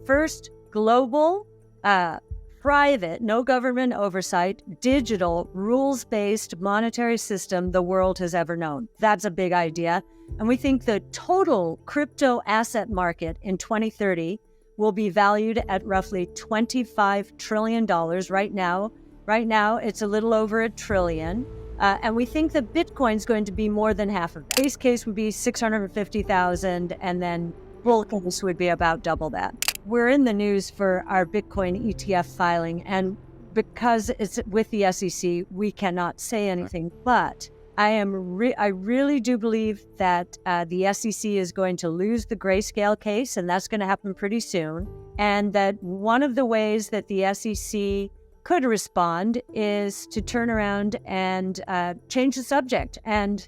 first global, private, no government oversight, digital, rules-based monetary system the world has ever known. That's a big idea. And we think the total crypto asset market in 2030 will be valued at roughly $25 trillion. Right now, it's a little over $1 trillion. And we think that Bitcoin's going to be more than half of that. Base case would be 650,000, and then bull case would be about double that. We're in the news for our Bitcoin ETF filing, and because it's with the SEC, we cannot say anything. But I really do believe that the SEC is going to lose the grayscale case, and that's going to happen pretty soon. And that one of the ways that the SEC could respond is to turn around and change the subject and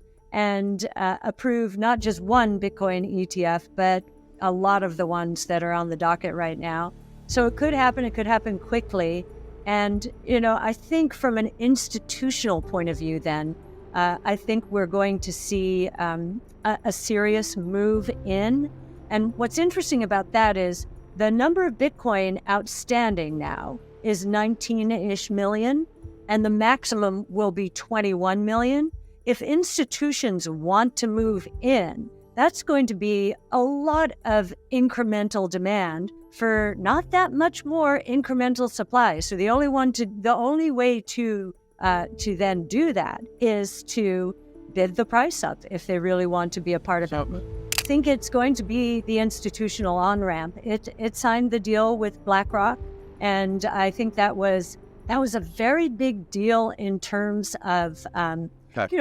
approve not just one Bitcoin ETF, but a lot of the ones that are on the docket right now. So it could happen. It could happen quickly. And, I think from an institutional point of view, then, I think we're going to see a serious move in. And what's interesting about that is the number of Bitcoin outstanding now is 19-ish million, and the maximum will be 21 million. If institutions want to move in, that's going to be a lot of incremental demand for not that much more incremental supply. So the only way to then do that is to bid the price up if they really want to be a part of it. I think it's going to be the institutional on-ramp. It signed the deal with BlackRock, and I think that was a very big deal in terms of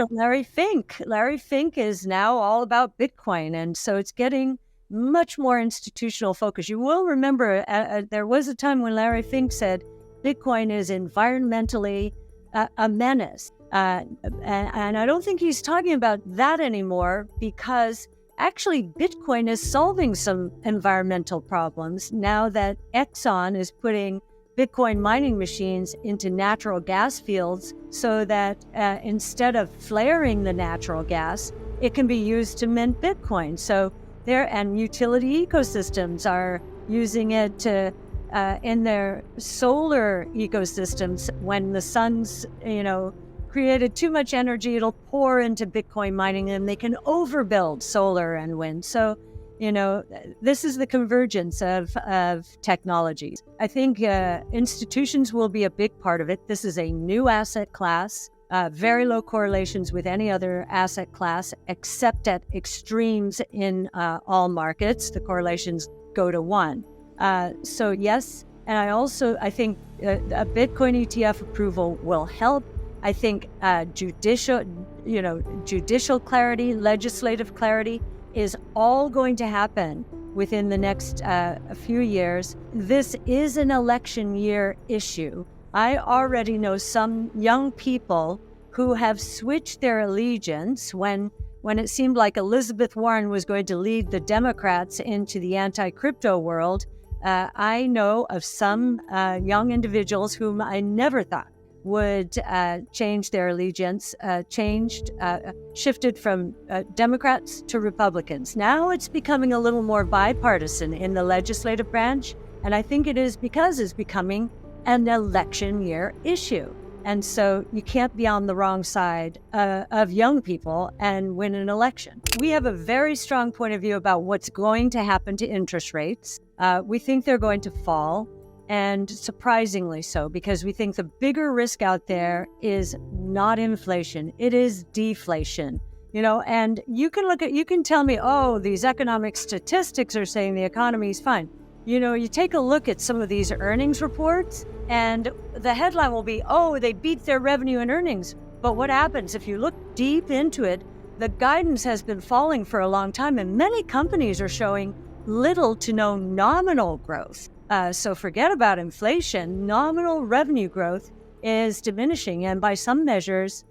Larry Fink. Larry Fink is now all about Bitcoin, and so it's getting much more institutional focus. You will remember there was a time when Larry Fink said Bitcoin is environmentally a menace, and I don't think he's talking about that anymore, because actually Bitcoin is solving some environmental problems now that Exxon is putting Bitcoin mining machines into natural gas fields so that instead of flaring the natural gas, it can be used to mint Bitcoin. So and utility ecosystems are using it to in their solar ecosystems. When the sun's, created too much energy, it'll pour into Bitcoin mining, and they can overbuild solar and wind. So, this is the convergence of technologies. I think institutions will be a big part of it. This is a new asset class, very low correlations with any other asset class, except at extremes in all markets. The correlations go to 1. So yes, and I think a Bitcoin ETF approval will help. I think judicial clarity, legislative clarity is all going to happen within the next few years. This is an election year issue. I already know some young people who have switched their allegiance when it seemed like Elizabeth Warren was going to lead the Democrats into the anti-crypto world. I know of some young individuals whom I never thought would change their allegiance, shifted from Democrats to Republicans. Now it's becoming a little more bipartisan in the legislative branch, and I think it is because it's becoming an election year issue. And so you can't be on the wrong side of young people and win an election. We have a very strong point of view about what's going to happen to interest rates. We think they're going to fall. And surprisingly so, because we think the bigger risk out there is not inflation, it is deflation. And you can tell me, these economic statistics are saying the economy is fine. You take a look at some of these earnings reports, and the headline will be, they beat their revenue and earnings. But what happens if you look deep into it? The guidance has been falling for a long time, and many companies are showing little to no nominal growth. So forget about inflation. Nominal revenue growth is diminishing, and by some measures,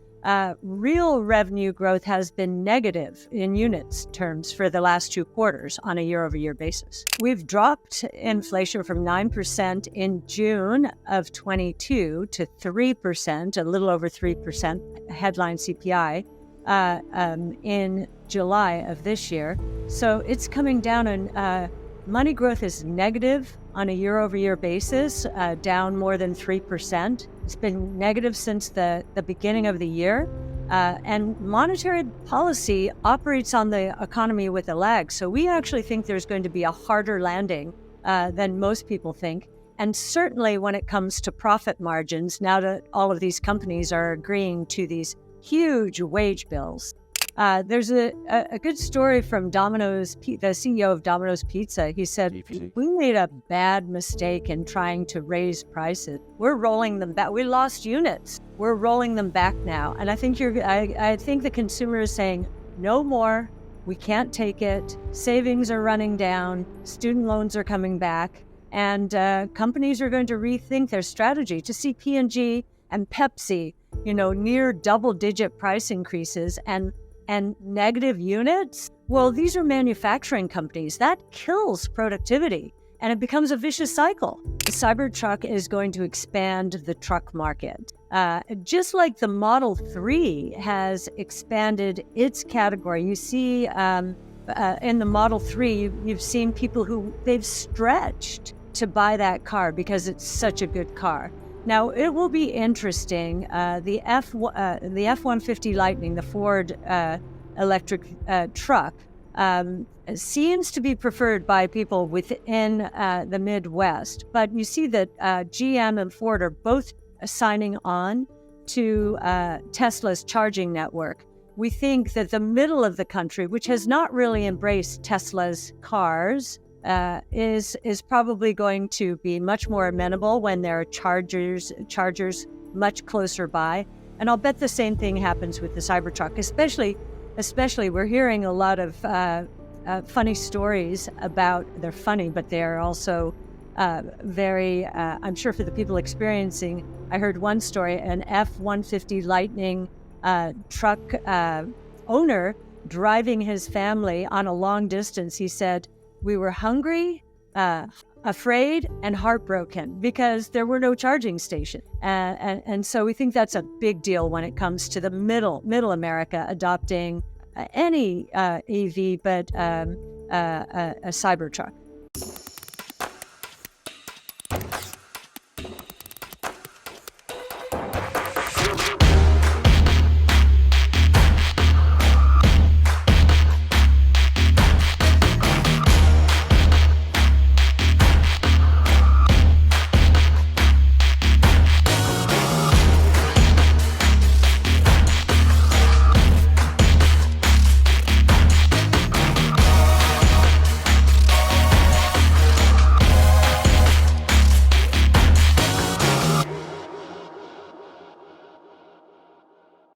real revenue growth has been negative in units terms for the last 2 quarters on a year-over-year basis. We've dropped inflation from 9% in June of 22 to 3%, a little over 3% headline CPI in July of this year. So it's coming down, and Money growth is negative on a year-over-year basis, down more than 3%. It's been negative since the beginning of the year. And monetary policy operates on the economy with a lag. So we actually think there's going to be a harder landing than most people think. And certainly when it comes to profit margins, now that all of these companies are agreeing to these huge wage bills. There's a good story from Domino's, the CEO of Domino's Pizza. He said, we made a bad mistake in trying to raise prices. We're rolling them back. We lost units. We're rolling them back now. And I think I think the consumer is saying, no more. We can't take it. Savings are running down. Student loans are coming back. And companies are going to rethink their strategy. To see P&G and Pepsi, near double-digit price increases and negative units, well, these are manufacturing companies. That kills productivity, and it becomes a vicious cycle. The Cybertruck is going to expand the truck market. Just like the Model 3 has expanded its category. You see in the Model 3, you've seen people who they've stretched to buy that car because it's such a good car. Now, it will be interesting. The F-150 Lightning, the Ford electric truck, seems to be preferred by people within the Midwest. But you see that GM and Ford are both signing on to Tesla's charging network. We think that the middle of the country, which has not really embraced Tesla's cars, is probably going to be much more amenable when there are chargers much closer by. And I'll bet the same thing happens with the Cybertruck, especially we're hearing a lot of funny stories about, they're funny, but they're also very, I'm sure for the people experiencing, I heard one story, an F-150 Lightning truck owner driving his family on a long distance. He said, we were hungry, afraid, and heartbroken because there were no charging stations. And so we think that's a big deal when it comes to the middle America adopting any EV, but a Cybertruck.